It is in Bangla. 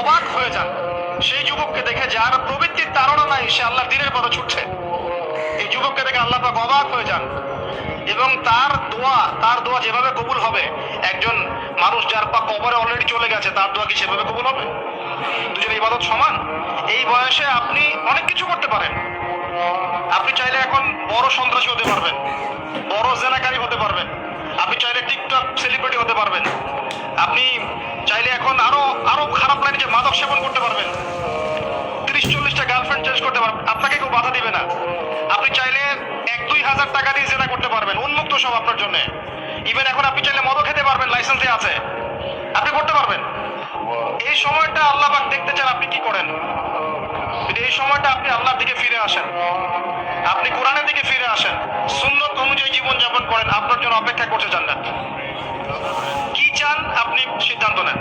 অবাক হয়ে যান সেই যুবককে দেখে যার প্রবৃত্তির তাড়না নাই, সে আল্লাহ দিনের পথে ছুটছে। এই যুবককে দেখে আল্লাহ পাক অবাক হয়ে যান এবং তার দোয়া যেভাবে কবুল হবে, একজন মানুষ যার পা কবরে অলরেডি চলে গেছে তার দোয়া কি সেভাবে কবুল হবে? দুজনের ইবাদত সমান। এই বয়সে আপনি অনেক কিছু করতে পারেন। আপনি চাইলে এখন বড় সন্ত্রাসী হতে পারবেন, বড় জেনাকারী হতে পারবেন, আপনি চাইলে টিকটক সেলিব্রিটি হতে পারবেন, আপনি চাইলে এখন আরো আরো খারাপ লাইনে যে মাদক সেবন করতে পারবেন, 30-40টা গার্লফ্রেন্ড চেঞ্জ করতে পারবেন, আপনাকে কেউ বাধা দিবে না। আপনি চাইলে 1-2 হাজার টাকা দিয়ে জেনা করতে পারবেন, উন্মুক্ত সব আপনার জন্য। ইভেন এখন আপনি চাইলে মদও খেতে পারবেন, লাইসেন্সে আছে, আপনি করতে পারবেন। এই সময়টা আল্লাহ পাক দেখতে চান আপনি কি করেন। এই সময়টা আপনি আল্লাহর দিকে ফিরে আসেন, আপনি কোরআনের দিকে ফিরে আসেন, সুন্নত অনুযায়ী জীবন যাপন করেন, আপনার জন্য অপেক্ষা করছে জান্নাত। কি চান আপনি সিদ্ধান্ত নেন।